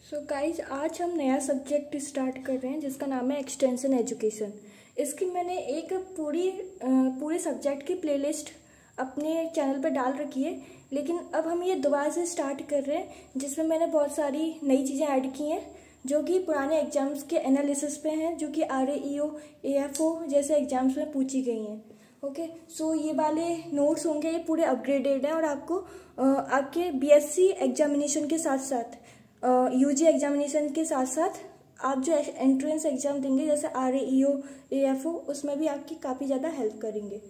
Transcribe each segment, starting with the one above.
So guys आज हम नया सब्जेक्ट स्टार्ट कर रहे हैं जिसका नाम है एक्सटेंशन एजुकेशन। इसकी मैंने एक पूरे सब्जेक्ट की प्लेलिस्ट अपने चैनल पर डाल रखी है, लेकिन अब हम ये दोबारा से स्टार्ट कर रहे हैं जिसमें मैंने बहुत सारी नई चीज़ें ऐड की हैं जो कि पुराने एग्जाम्स के एनालिसिस पे हैं, जो कि RAEO AFO जैसे एग्जाम्स में पूछी गई हैं। ओके, सो ये वाले नोट्स होंगे, ये पूरे अपग्रेडेड हैं और आपको आपके BSc एग्जामिनेशन के साथ साथ UG एग्जामिनेशन के साथ साथ आप जो एंट्रेंस एग्जाम देंगे जैसे RAEO AFO उसमें भी आपकी काफ़ी ज़्यादा हेल्प करेंगे।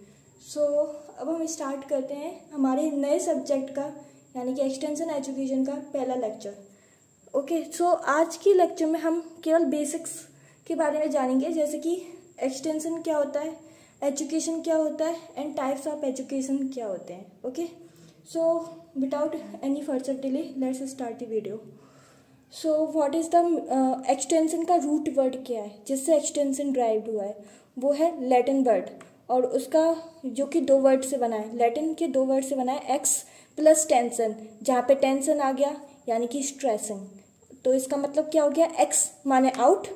सो अब हम स्टार्ट करते हैं हमारे नए सब्जेक्ट का यानी कि एक्सटेंशन एजुकेशन का पहला लेक्चर। ओके, सो आज की लेक्चर में हम केवल बेसिक्स के बारे में जानेंगे, जैसे कि एक्सटेंशन क्या होता है, एजुकेशन क्या होता है एंड टाइप्स ऑफ एजुकेशन क्या होते हैं। Okay, so without any further delay let's start the video. So what is the extension का रूट वर्ड क्या है जिससे एक्सटेंशन ड्राइव्ड हुआ है, वो है लैटिन वर्ड और उसका जो कि दो वर्ड से बना है, लैटिन के दो वर्ड से बना है, एक्स प्लस टेंशन, जहाँ पे टेंशन आ गया यानी कि स्ट्रेसिंग। तो इसका मतलब क्या हो गया, एक्स माने आउट,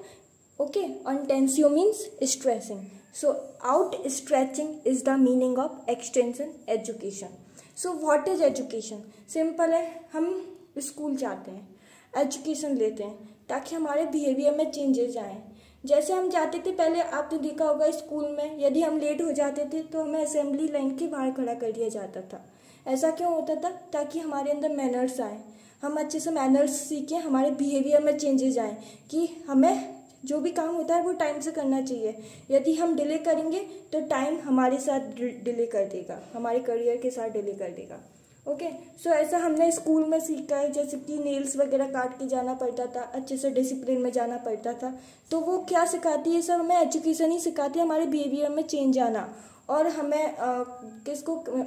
ओके, और tensio means stressing. So out stretching is the meaning of extension education. So what is education? Simple है, हम स्कूल जाते हैं, एजुकेशन लेते हैं ताकि हमारे बिहेवियर में चेंजेस आएँ। जैसे हम जाते थे पहले, आपने देखा होगा स्कूल में यदि हम लेट हो जाते थे तो हमें असेंबली लाइन के बाहर खड़ा कर दिया जाता था। ऐसा क्यों होता था? ताकि हमारे अंदर मैनर्स आए, हम अच्छे से मैनर्स सीखें, हमारे बिहेवियर में चेंजेस आएँ कि हमें जो भी काम होता है वो टाइम से करना चाहिए। यदि हम डिले करेंगे तो टाइम हमारे साथ डिले कर देगा, हमारे करियर के साथ डिले कर देगा। ओके, सो ऐसा हमने स्कूल में सीखा है, जैसे कि नेल्स वगैरह काट के जाना पड़ता था, अच्छे से डिसिप्लिन में जाना पड़ता था। तो वो क्या सिखाती है, सब हमें एजुकेशन ही सिखाती है, हमारे बिहेवियर में चेंज आना और हमें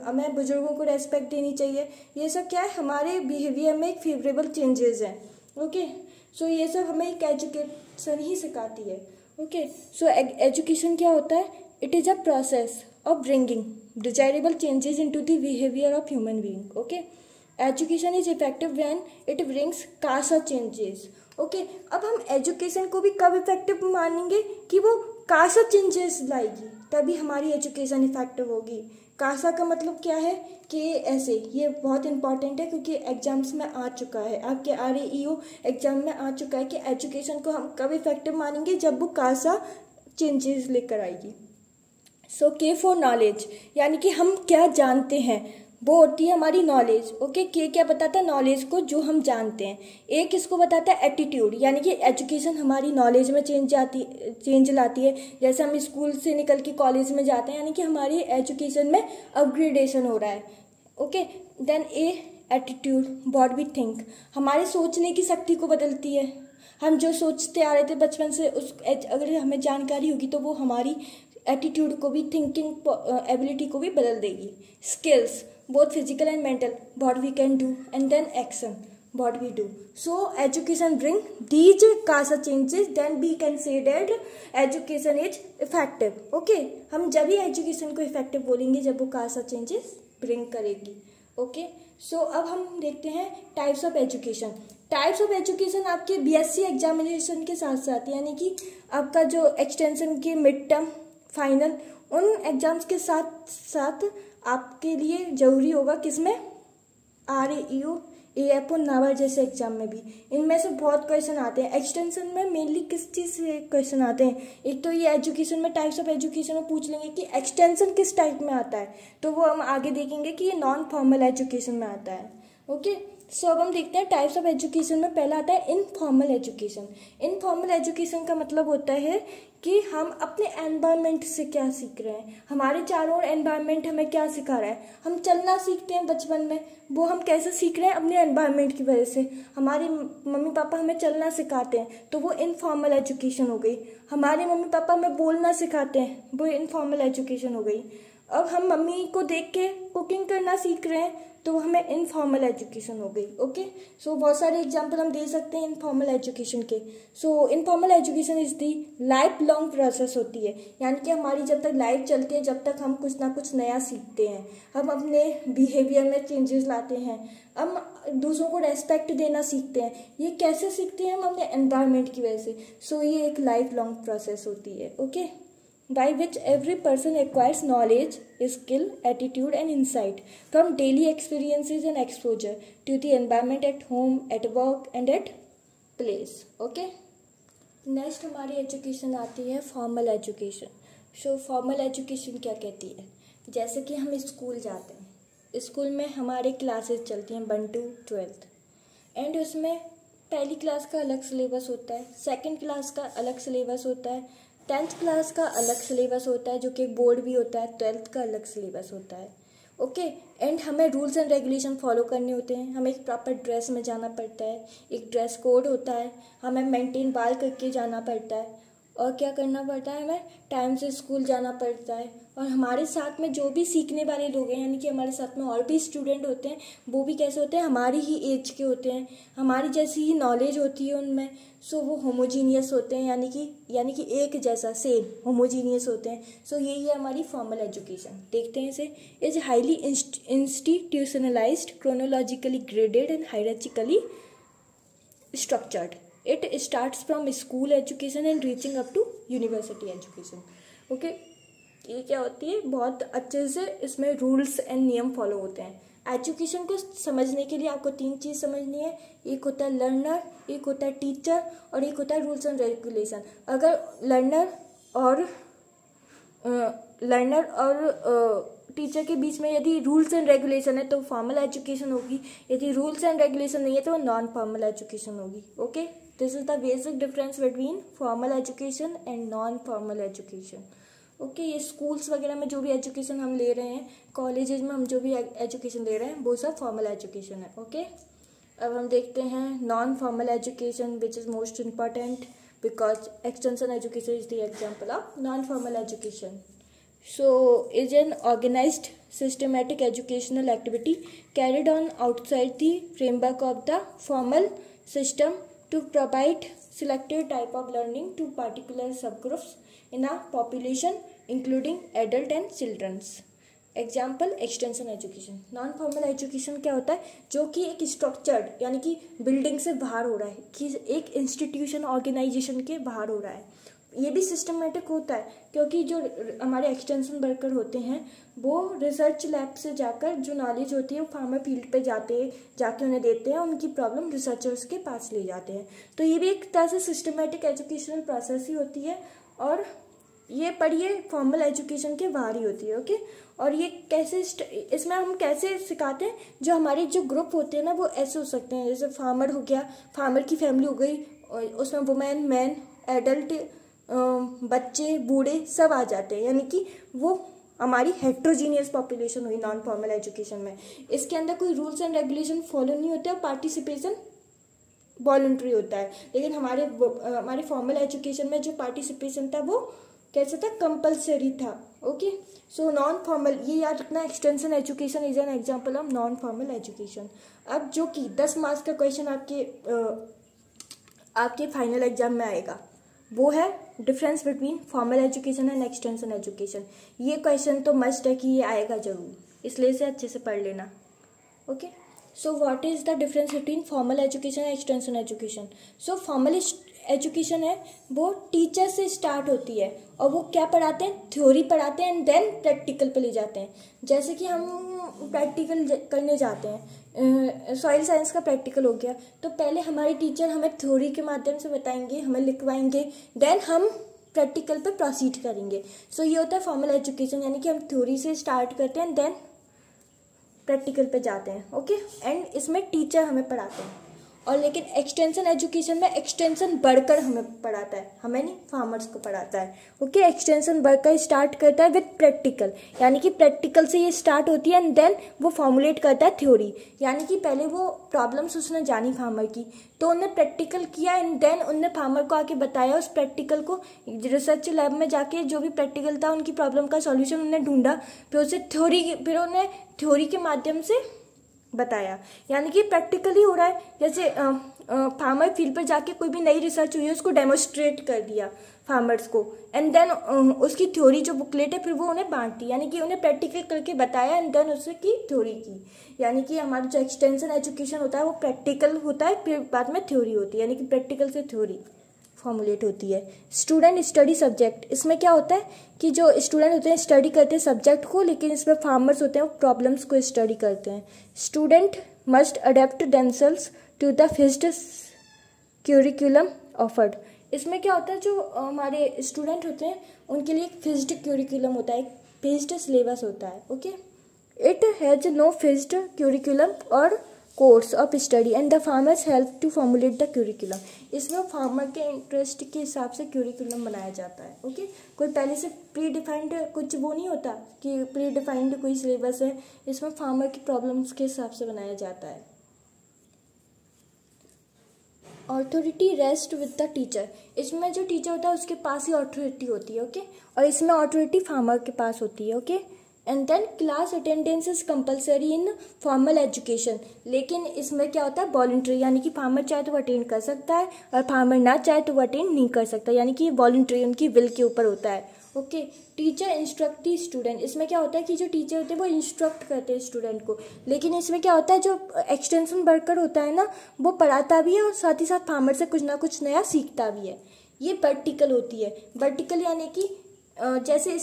हमें बुजुर्गों को रेस्पेक्ट देनी चाहिए। ये सब क्या है, हमारे बिहेवियर में एक फेवरेबल चेंजेस हैं। ओके, सो ये सब हमें एक एजुकेशन ही सिखाती है। ओके, सो एजुकेशन क्या होता है? It is a process of bringing desirable changes into the behavior of human being. Okay, education is effective when it brings CASA changes. Okay, अब हम एजुकेशन को भी कब इफेक्टिव मानेंगे कि वो CASA चेंजेस लाएगी, तभी हमारी एजुकेशन इफेक्टिव होगी। CASA का मतलब क्या है कि ऐसे, ये बहुत इंपॉर्टेंट है क्योंकि एग्जाम्स में आ चुका है, आपके RAEO एग्जाम में आ चुका है कि एजुकेशन को हम कब इफेक्टिव मानेंगे, जब वो CASA चेंजेस लेकर आएगी। सो के फॉर नॉलेज, यानी कि हम क्या जानते हैं, वो होती है हमारी नॉलेज। ओके, के क्या बताता है? नॉलेज को, जो हम जानते हैं। एक किसको बताता है? एटीट्यूड, यानी कि एजुकेशन हमारी नॉलेज में चेंज लाती है। जैसे हम स्कूल से निकल के कॉलेज में जाते हैं यानी कि हमारी एजुकेशन में अपग्रेडेशन हो रहा है। Okay, then attitude, what we think, हमारे सोचने की शक्ति को बदलती है। हम जो सोचते आ रहे थे बचपन से, अगर हमें जानकारी होगी तो वो हमारी एटीट्यूड को भी, थिंकिंग एबिलिटी को भी बदल देगी। Skills, both physical and mental, what we can do, and then action, what we do. So education bring these CASA changes, then we can say that education is effective. Okay, हम जब ही education को effective बोलेंगे जब वो CASA changes bring करेगी। Okay, सो अब हम देखते हैं types of education. Types of education आपके BSc एग्जामिनेशन के साथ साथ, यानी कि आपका जो एक्सटेंशन के मिड टर्म, फाइनल, उन एग्जाम्स के साथ साथ आपके लिए ज़रूरी होगा किसमें, RAEO AFO नाबार्ड जैसे एग्जाम में भी। इनमें से बहुत क्वेश्चन आते हैं। एक्सटेंशन में मेनली किस चीज़ से क्वेश्चन आते हैं? एक तो ये एजुकेशन में, टाइप्स ऑफ एजुकेशन में पूछ लेंगे कि एक्सटेंशन किस टाइप में आता है, तो वो हम आगे देखेंगे कि ये नॉन फॉर्मल एजुकेशन में आता है। ओके, सो अब हम देखते हैं टाइप्स ऑफ एजुकेशन में पहला आता है इनफॉर्मल एजुकेशन। इनफॉर्मल एजुकेशन का मतलब होता है कि हम अपने एनवायरनमेंट से क्या सीख रहे हैं, हमारे चारों ओर एनवायरनमेंट हमें क्या सिखा रहा है। हम चलना सीखते हैं बचपन में, वो हम कैसे सीख रहे हैं? अपने एनवायरनमेंट की वजह से। हमारे मम्मी पापा हमें चलना सिखाते हैं तो वो इनफॉर्मल एजुकेशन हो गई। हमारे मम्मी पापा हमें बोलना सिखाते हैं, वो इनफॉर्मल एजुकेशन हो गई। अब हम मम्मी को देख के कुकिंग करना सीख रहे हैं तो हमें इनफॉर्मल एजुकेशन हो गई। ओके, सो बहुत सारे एग्जांपल हम दे सकते हैं इनफॉर्मल एजुकेशन के। So informal education is the life long process होती है, यानी कि हमारी जब तक लाइफ चलती है, जब तक हम कुछ ना कुछ नया सीखते हैं, हम अपने बिहेवियर में चेंजेस लाते हैं, हम दूसरों को रेस्पेक्ट देना सीखते हैं। ये कैसे सीखते हैं? हम अपने एनवायरनमेंट की वजह से। सो ये एक लाइफ लॉन्ग प्रोसेस होती है। Okay, by which every person acquires knowledge, skill, attitude and insight from daily experiences and exposure to the environment at home, at work and at place. Okay, next हमारी education आती है formal education. सो formal education क्या कहती है? जैसे कि हम school जाते हैं, स्कूल में हमारे क्लासेस चलती हैं 1 to 12 एंड उसमें पहली क्लास का अलग सिलेबस होता है, सेकंड क्लास का अलग सिलेबस होता है, 10th क्लास का अलग सिलेबस होता है जो कि एक बोर्ड भी होता है, 12th का अलग सिलेबस होता है। ओके, एंड हमें रूल्स एंड रेगुलेशन फॉलो करने होते हैं, हमें एक प्रॉपर ड्रेस में जाना पड़ता है, एक ड्रेस कोड होता है, हमें मेंटेन बाल करके जाना पड़ता है, और क्या करना पड़ता है, हमें टाइम से स्कूल जाना पड़ता है। और हमारे साथ में जो भी सीखने वाले लोग हैं, यानी कि हमारे साथ में और भी स्टूडेंट होते हैं, वो भी कैसे होते हैं? हमारी ही एज के होते हैं, हमारी जैसी ही नॉलेज होती है उनमें। सो वो होमोजीनियस होते हैं, यानी कि एक जैसा सेम होमोजीनियस होते हैं। सो यही है हमारी फॉर्मल एजुकेशन। देखते हैं इसे। Is highly institutionalised, chronologically graded and hierarchically structured. It starts from school education and reaching up to university education. Okay, ये क्या होती है? बहुत अच्छे से इसमें रूल्स एंड नियम फॉलो होते हैं। एजुकेशन को समझने के लिए आपको 3 चीज़ समझनी है। एक होता है लर्नर, एक होता है टीचर और एक होता है रूल्स एंड रेगुलेशन। अगर लर्नर और टीचर के बीच में यदि रूल्स एंड रेगुलेशन है तो फॉर्मल एजुकेशन होगी, यदि रूल्स एंड रेगुलेशन नहीं है तो नॉन फॉर्मल एजुकेशन होगी। Okay, this is the basic difference between formal education and non formal education. Okay, ये स्कूल्स वगैरह में जो भी एजुकेशन हम ले रहे हैं, कॉलेजेस में हम जो भी एजुकेशन ले रहे हैं, वो सब फॉर्मल एजुकेशन है। ओके, अब हम देखते हैं non formal education which is most important because extension education is the example of non formal education. So, is an organized, systematic educational activity carried on outside the framework of the formal system to provide selected type of learning to particular subgroups in a population, including adult and children's. Example extension education. Non formal education क्या होता है? जो कि एक structured यानी कि building से बाहर हो रहा है, कि एक इंस्टीट्यूशन ऑर्गेनाइजेशन के बाहर हो रहा है. ये भी सिस्टमेटिक होता है क्योंकि जो हमारे एक्सटेंशन वर्कर होते हैं वो रिसर्च लैब से जाकर जो नॉलेज होती है वो फार्मर फील्ड पे जाके उन्हें देते हैं, उनकी प्रॉब्लम रिसर्चर्स के पास ले जाते हैं. तो ये भी एक तरह से सिस्टमेटिक एजुकेशनल प्रोसेस ही होती है और ये पढ़िए फॉर्मल एजुकेशन के बाहर ही होती है. ओके, और ये कैसे इसमें हम कैसे सिखाते हैं? जो हमारे जो ग्रुप होते हैं ना वो ऐसे हो सकते हैं, जैसे फार्मर हो गया, फार्मर की फैमिली हो गई, उसमें वुमेन, मैन, एडल्ट, बच्चे, बूढ़े सब आ जाते हैं, यानी कि वो हमारी हेट्रोजीनियस पॉपुलेशन हुई नॉन फॉर्मल एजुकेशन में. इसके अंदर कोई रूल्स एंड रेगुलेशन फॉलो नहीं होते और पार्टिसिपेशन वॉलंटरी होता है. लेकिन हमारे फॉर्मल एजुकेशन में जो पार्टिसिपेशन था वो कैसे था? कंपल्सरी था. ओके, सो नॉन फॉर्मल, ये याद रखना, extension education is an example of non formal education. अब जो कि 10 मार्क्स का क्वेश्चन आपके फाइनल एग्जाम में आएगा वो है difference between formal education and extension education. ये क्वेश्चन तो मस्ट है कि ये आएगा जरूर, इसलिए इसे अच्छे से पढ़ लेना. Okay, so what is the difference between formal education and extension education? So formal education है वो टीचर से स्टार्ट होती है और वो क्या पढ़ाते हैं? थ्योरी पढ़ाते हैं एंड देन प्रैक्टिकल पे ले जाते हैं. जैसे कि हम प्रैक्टिकल करने जाते हैं, सॉइल साइंस का प्रैक्टिकल हो गया, तो पहले हमारे टीचर हमें थ्योरी के माध्यम से बताएंगे, हमें लिखवाएंगे, देन हम प्रैक्टिकल पे प्रोसीड करेंगे. सो ये होता है फॉर्मल एजुकेशन, यानी कि हम थ्योरी से स्टार्ट करते हैं देन प्रैक्टिकल पे जाते हैं. ओके, एंड इसमें टीचर हमें पढ़ाते हैं. और लेकिन एक्सटेंशन एजुकेशन में एक्सटेंशन बढ़कर हमें पढ़ाता है, हमें नहीं, फार्मर्स को पढ़ाता है. ओके, एक्सटेंशन बढ़कर स्टार्ट करता है विद प्रैक्टिकल, यानी कि प्रैक्टिकल से ये स्टार्ट होती है एंड देन वो फॉर्मुलेट करता है थ्योरी. यानी कि पहले वो प्रॉब्लम्स उसने जानी फार्मर की, तो उन्होंने प्रैक्टिकल किया एंड देन उनने फार्मर को आके बताया उस प्रैक्टिकल को. रिसर्च लैब में जाके जो भी प्रैक्टिकल था उनकी प्रॉब्लम का सॉल्यूशन उन्होंने ढूंढा, फिर उन्हें थ्योरी के माध्यम से बताया, यानी कि प्रैक्टिकली हो रहा है। जैसे फार्मर फील्ड पर जाके कोई भी नई रिसर्च हुई है उसको डेमोस्ट्रेट कर दिया फार्मर्स को, एंड देन उसकी थ्योरी जो बुकलेट है फिर वो उन्हें बांट दी, यानी कि उन्हें प्रैक्टिकल करके बताया एंड देन उसकी थ्योरी की। यानी कि हमारा जो एक्सटेंशन एजुकेशन होता है वो प्रैक्टिकल होता है, फिर बाद में थ्योरी होती है, यानी कि प्रैक्टिकल से थ्योरी फॉर्मुलेट होती है। स्टूडेंट स्टडी सब्जेक्ट, इसमें क्या होता है कि जो स्टूडेंट होते हैं स्टडी करते हैं सब्जेक्ट को, लेकिन इसमें फार्मर्स होते हैं वो प्रॉब्लम्स को स्टडी करते हैं। Student must adept themselves to the fixed curriculum offered, इसमें क्या होता है जो हमारे स्टूडेंट होते हैं उनके लिए एक फिक्स्ड क्यूरिकुलम होता है, एक फिक्स्ड सिलेबस होता है। Okay, it has no fixed curriculum और course of study and the farmers help to formulate the curriculum, इसमें फार्मर के इंटरेस्ट के हिसाब से क्यूरिकुलम बनाया जाता है। ओके, कोई पहले से प्री डिफाइंड कुछ वो नहीं होता कि प्री डिफाइंड कोई सिलेबस है, इसमें फार्मर की प्रॉब्लम्स के हिसाब से बनाया जाता है। Authority rest with the teacher, इसमें जो टीचर होता है उसके पास ही ऑथोरिटी होती है। ओके, और इसमें ऑथोरिटी फार्मर के पास होती है। Okay, and then class attendance is compulsory in formal education, लेकिन इसमें क्या होता है वॉलंटरी, यानी कि फार्मर चाहे तो वो अटेंड कर सकता है और फार्मर ना चाहे तो वो अटेंड नहीं कर सकता, यानी कि वॉलंटरी उनकी विल के ऊपर होता है। ओके, टीचर इंस्ट्रक्ट दी स्टूडेंट, इसमें क्या होता है कि जो टीचर होते हैं वो इंस्ट्रक्ट करते हैं स्टूडेंट को, लेकिन इसमें क्या होता है जो एक्सटेंशन वर्कर होता है ना वो पढ़ाता भी है और साथ ही साथ फार्मर से कुछ ना कुछ नया सीखता भी है। ये वर्टिकल होती है। वर्टिकल यानी कि जैसे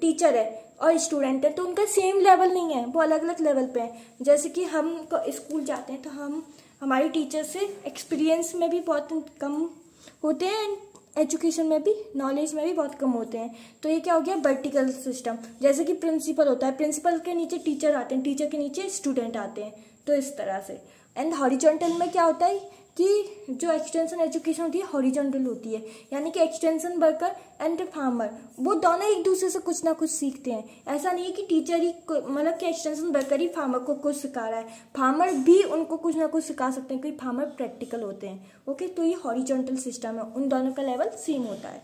टीचर है और स्टूडेंट है तो उनका सेम लेवल नहीं है, वो अलग अलग लेवल पे हैं। जैसे कि हम स्कूल जाते हैं तो हम हमारे टीचर से एक्सपीरियंस में भी बहुत कम होते हैं एंड एजुकेशन में भी नॉलेज में भी बहुत कम होते हैं। तो ये क्या हो गया वर्टिकल सिस्टम। जैसे कि प्रिंसिपल होता है, प्रिंसिपल के नीचे टीचर आते हैं, टीचर के नीचे स्टूडेंट आते हैं, तो इस तरह से। एंड हॉरिजॉन्टल में क्या होता है कि जो एक्सटेंशन एजुकेशन होती है हॉरिजॉन्टल होती है, यानी कि एक्सटेंशन वर्कर एंड फार्मर वो दोनों एक दूसरे से कुछ ना कुछ सीखते हैं। ऐसा नहीं है कि टीचर ही मतलब कि एक्सटेंशन वर्कर ही फार्मर को कुछ सिखा रहा है, फार्मर भी उनको कुछ ना कुछ सिखा सकते हैं क्योंकि फार्मर प्रैक्टिकल होते हैं। ओके, तो ये हॉरिजॉन्टल सिस्टम है, उन दोनों का लेवल सेम होता है।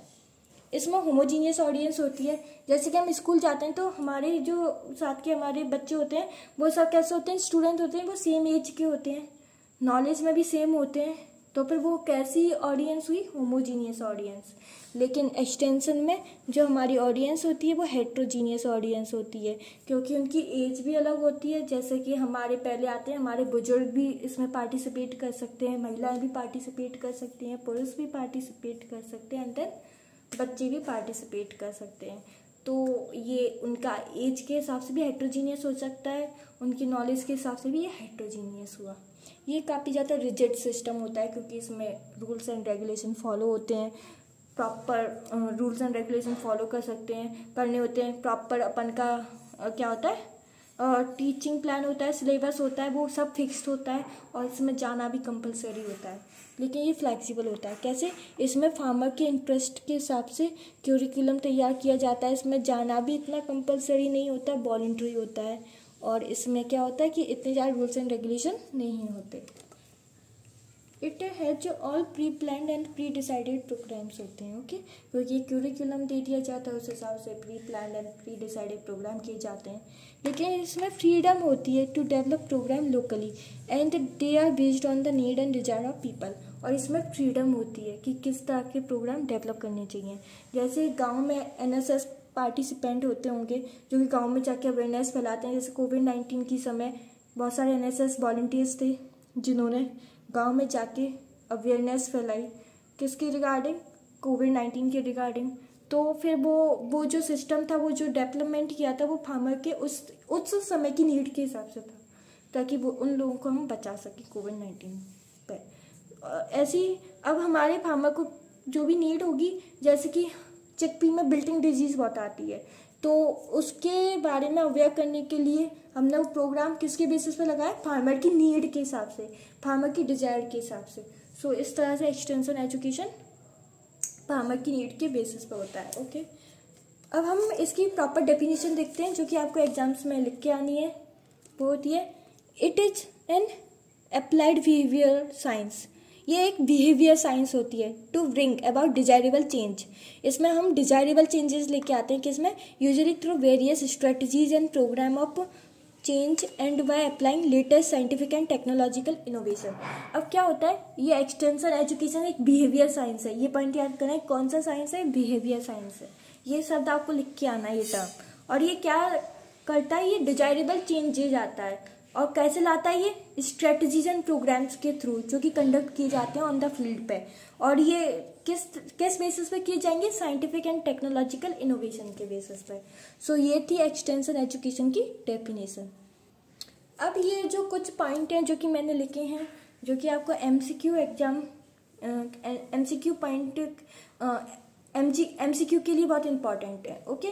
इसमें होमोजीनियस ऑडियंस होती है। जैसे कि हम स्कूल जाते हैं तो हमारे जो साथ के हमारे बच्चे होते हैं वो सब कैसे होते हैं, स्टूडेंट होते हैं, वो सेम एज के होते हैं, नॉलेज में भी सेम होते हैं, तो फिर वो कैसी ऑडियंस हुई, होमोजीनियस ऑडियंस। लेकिन एक्सटेंशन में जो हमारी ऑडियंस होती है वो हेट्रोजीनियस ऑडियंस होती है, क्योंकि उनकी एज भी अलग होती है। जैसे कि हमारे पहले आते हैं, हमारे बुजुर्ग भी इसमें पार्टिसिपेट कर सकते हैं, महिलाएं भी पार्टिसिपेट कर सकती हैं, पुरुष भी पार्टिसिपेट कर सकते हैं, एंड देन बच्चे भी पार्टिसिपेट कर सकते हैं। तो ये उनका एज के हिसाब से भी हेट्रोजीनियस हो सकता है, उनकी नॉलेज के हिसाब से भी ये हेट्रोजीनियस हुआ। ये काफ़ी ज़्यादा रिजिड सिस्टम होता है क्योंकि इसमें रूल्स एंड रेगुलेशन फॉलो होते हैं, proper rules and regulation follow कर सकते हैं, करने होते हैं। प्रॉपर अपन का क्या होता है टीचिंग प्लान होता है, सिलेबस होता है, वो सब फिक्स्ड होता है और इसमें जाना भी कंपलसरी होता है। लेकिन ये फ्लेक्सिबल होता है। कैसे? इसमें फार्मर के इंटरेस्ट के हिसाब से क्यूरिकुलम तैयार किया जाता है, इसमें जाना भी इतना कंपलसरी नहीं होता, वॉलंटरी होता है। और इसमें क्या होता है कि इतने ज़्यादा रूल्स एंड रेगुलेशन नहीं होते। It has all pre plan and pre decided programs होते हैं। ओके, क्योंकि क्यूरिकुलम दे दिया जाता है उस हिसाब से pre plan and pre decided program किए जाते हैं। लेकिन इसमें फ्रीडम होती है to develop program locally and they are based on the need and desire of people. और इसमें फ्रीडम होती है कि किस तरह के प्रोग्राम डेवलप करने चाहिए। जैसे गाँव में NSS पार्टिसिपेंट होते होंगे जो कि गांव में जाके अवेयरनेस फैलाते हैं। जैसे कोविड-19 के समय बहुत सारे NSS वॉलंटियर्स थे जिन्होंने गांव में जाके अवेयरनेस फैलाई, किसकी रिगार्डिंग, कोविड-19 के रिगार्डिंग। तो फिर वो जो सिस्टम था, वो जो डेवलपमेंट किया था, वो फार्मर के उस समय की नीड के हिसाब से था, ताकि वो उन लोगों को हम बचा सकें कोविड-19 पर। ऐसी अब हमारे फार्मर को जो भी नीड होगी, जैसे कि चिकपी में बिल्टिंग डिजीज़ बहुत आती है, तो उसके बारे में अवेयर करने के लिए हमने वो प्रोग्राम किसके बेसिस पे लगाया, फार्मर की नीड के हिसाब से, फार्मर की डिजायर के हिसाब से। सो इस तरह से एक्सटेंशन एजुकेशन फार्मर की नीड के बेसिस पे होता है। ओके, अब हम इसकी प्रॉपर डेफिनेशन देखते हैं जो कि आपको एग्जाम्स में लिख के आनी है। वो होती है it is an applied behaviour science. ये एक बिहेवियर साइंस होती है to bring about desirable change. इसमें हम डिजायरेबल चेंजेस लेके आते हैं, किसमें, usually through various strategies and program of change and by applying latest scientific and technological innovation. अब क्या होता है, ये एक्सटेंशन एजुकेशन एक बिहेवियर साइंस है। ये पॉइंट याद करना है, कौन सा साइंस है, बिहेवियर साइंस है। ये शब्द आपको लिख के आना है, ये टर्म। और ये क्या करता है, ये डिजायरेबल चेंजेज आता है। और कैसे लाता है, ये स्ट्रेटजीज एंड प्रोग्राम्स के थ्रू जो कि कंडक्ट किए जाते हैं ऑन द फील्ड पे। और ये किस बेसिस पे किए जाएंगे, साइंटिफिक एंड टेक्नोलॉजिकल इनोवेशन के बेसिस पे। सो ये थी एक्सटेंशन एजुकेशन की डेफिनेशन। अब ये जो कुछ पॉइंट हैं जो कि मैंने लिखे हैं, जो कि आपको MCQ exam MCQ point MCQ के लिए बहुत इंपॉर्टेंट है। ओके,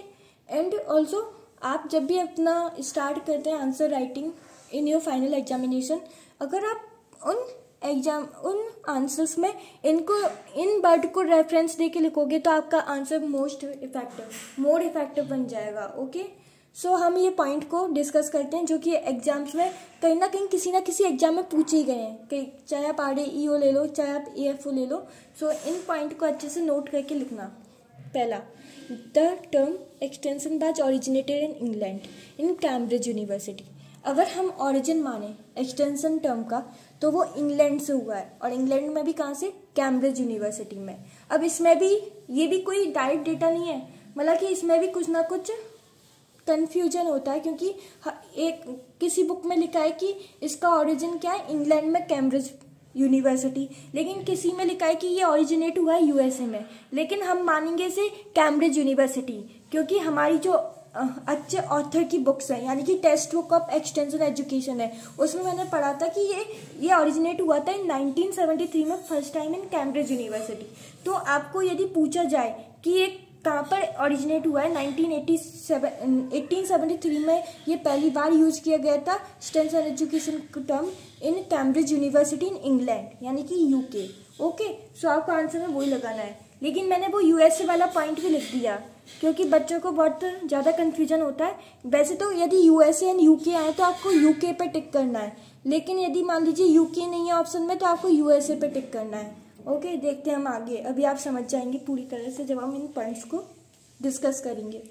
एंड ऑल्सो आप जब भी अपना स्टार्ट करते हैं answer writing in your final examination, अगर आप उन आंसर्स में इन वर्ड को रेफरेंस दे के लिखोगे तो आपका आंसर मोर इफेक्टिव बन जाएगा। ओके, सो हम ये पॉइंट को डिस्कस करते हैं जो कि एग्जाम्स में कहीं ना किसी एग्जाम में पूछे ही गए हैं, चाहे आप RAEO ले लो, चाहे आप AFO ले लो। सो इन पॉइंट को अच्छे से नोट करके लिखना। पहला, the term extension batch originated in England in Cambridge university. अगर हम ओरिजिन माने एक्सटेंशन टर्म का तो वो इंग्लैंड से हुआ है, और इंग्लैंड में भी कहाँ से, कैम्ब्रिज यूनिवर्सिटी में। अब इसमें भी ये भी कोई डायरेक्ट डेटा नहीं है, मतलब कि इसमें भी कुछ ना कुछ कंफ्यूजन होता है, क्योंकि एक किसी बुक में लिखा है कि इसका ओरिजिन क्या है, इंग्लैंड में कैम्ब्रिज यूनिवर्सिटी, लेकिन किसी में लिखा है कि ये ओरिजिनेट हुआ है USA में। लेकिन हम मानेंगे इसे कैम्ब्रिज यूनिवर्सिटी, क्योंकि हमारी जो अच्छे ऑथर की बुक्स हैं, यानी कि text book of extension education है, उसमें मैंने पढ़ा था कि ये ओरिजिनेट हुआ था इन 1973 में first time in Cambridge university. तो आपको यदि पूछा जाए कि ये कहाँ पर ओरिजिनेट हुआ है, 1873 में ये पहली बार यूज किया गया था extension education term in Cambridge university in England, यानी कि UK। ओके, सो आपको आंसर में वही लगाना है। लेकिन मैंने वो USA वाला पॉइंट भी लिख दिया, क्योंकि बच्चों को बहुत ज़्यादा कन्फ्यूजन होता है। वैसे तो यदि USA एंड UK आए तो आपको UK पे टिक करना है, लेकिन यदि मान लीजिए UK नहीं है ऑप्शन में तो आपको USA पे टिक करना है। ओके, देखते हैं हम आगे। अभी आप समझ जाएंगे पूरी तरह से जब हम इन पॉइंट्स को डिस्कस करेंगे।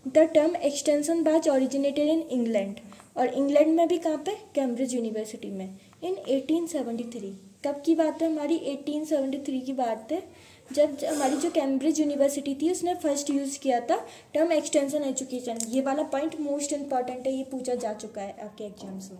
The term extension batch originated in England, और इंग्लैंड में भी कहाँ पे, कैम्ब्रिज यूनिवर्सिटी में, इन 1873। कब की बात है हमारी, 1873 की बात है, जब हमारी जो कैम्ब्रिज यूनिवर्सिटी थी उसने फर्स्ट यूज़ किया था टर्म एक्सटेंशन एजुकेशन। ये वाला पॉइंट मोस्ट इंपॉर्टेंट है, ये पूछा जा चुका है आपके एग्जाम्स में।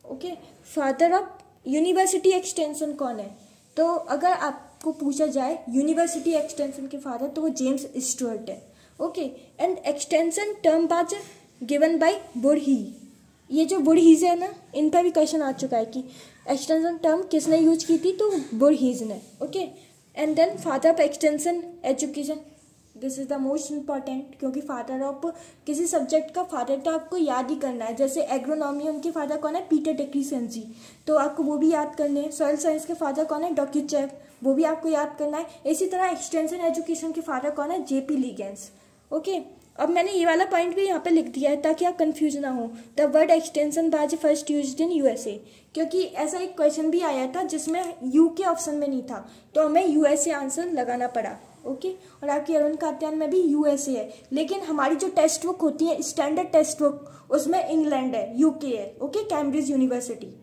Okay, father of university extension कौन है, तो अगर आपको पूछा जाए यूनिवर्सिटी एक्सटेंशन के फादर तो वो जेम्स स्टुअर्ट है। Okay, and extension term which given by Woodhee. ये जो वुडहीज है ना, इन पर भी क्वेश्चन आ चुका है कि एक्सटेंशन टर्म किसने यूज की थी, तो वुडहीज ने। Okay, and then father of extension education, this is the most important, क्योंकि फादर ऑफ किसी सब्जेक्ट का फादर तो आपको याद ही करना है। जैसे एग्रोनॉमी, उनके फादर कौन है, पीटर डिक्रीसेंसी, तो आपको वो भी याद करने हैं। सॉइल साइंस के फादर कौन है, डॉक्यूचेव, वो भी आपको याद करना है। इसी तरह एक्सटेंशन एजुकेशन के फादर कौन है, JP लिगेंस। ओके, अब मैंने ये वाला पॉइंट भी यहाँ पे लिख दिया है ताकि आप कंफ्यूज ना हो। The word extension batch first used in USA, क्योंकि ऐसा एक क्वेश्चन भी आया था जिसमें UK ऑप्शन में नहीं था, तो हमें USA आंसर लगाना पड़ा। ओके, और आपकी अरुण कात्यायन में भी USA है, लेकिन हमारी जो टेक्स्ट बुक होती है स्टैंडर्ड टेक्स्ट बुक, उसमें इंग्लैंड है, UK है। ओके, कैम्ब्रिज यूनिवर्सिटी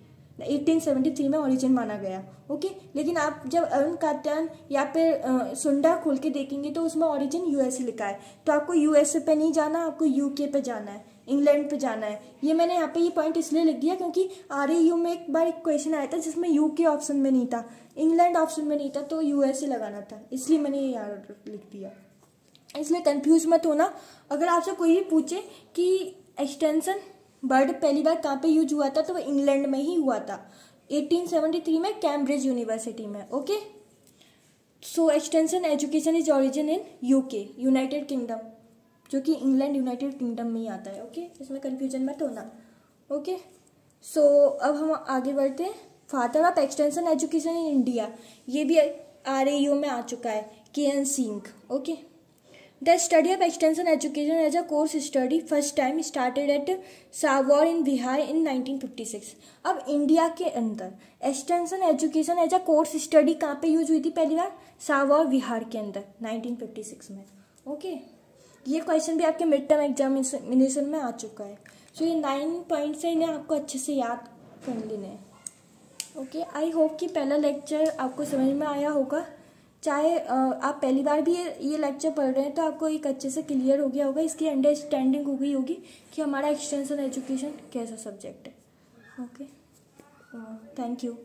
1873 में ओरिजिन माना गया। ओके, लेकिन आप जब अरुण कात्यायन या फिर सुंडा खोल के देखेंगे तो उसमें ओरिजिन USA लिखा है, तो आपको USA पे नहीं जाना, आपको UK पे जाना है, इंग्लैंड पे जाना है। ये मैंने यहाँ पे ये पॉइंट इसलिए लिख दिया क्योंकि RAU में एक बार एक क्वेश्चन आया था जिसमें UK ऑप्शन में नहीं था, इंग्लैंड ऑप्शन में नहीं था, तो USA लगाना था, इसलिए मैंने ये यहाँ लिख दिया। इसलिए कंफ्यूज मत होना। अगर आपसे कोई भी पूछे कि एक्सटेंशन वर्ड पहली बार कहाँ पे यूज हुआ था, तो वो इंग्लैंड में ही हुआ था, 1873 में कैम्ब्रिज यूनिवर्सिटी में। Okay, so extension education is origin in UK, United kingdom, जो कि इंग्लैंड यूनाइटेड किंगडम में ही आता है। ओके, इसमें कंफ्यूजन मत होना। ओके, सो अब हम आगे बढ़ते हैं। Father of extension education in India, ये भी RAU में आ चुका है, KN Singh. Okay, the study of extension education as a course study first time started at Sabour in Bihar in 1956। अब इंडिया के अंदर extension education as a course study कहाँ पे यूज हुई थी पहली बार, सावोर बिहार के अंदर 1956 में। ओके, ये क्वेश्चन भी आपके मिड टर्म एग्जामिनेशन में आ चुका है। सो ये 9 पॉइंट्स हैं, इन्हें आपको अच्छे से याद कर लेने हैं। ओके, आई होप कि पहला लेक्चर आपको समझ में आया होगा। चाहे आप पहली बार भी ये लेक्चर पढ़ रहे हैं तो आपको एक अच्छे से क्लियर हो गया होगा, इसकी अंडरस्टैंडिंग हो गई होगी कि हमारा एक्सटेंशन एजुकेशन कैसा सब्जेक्ट है। Okay, thank you.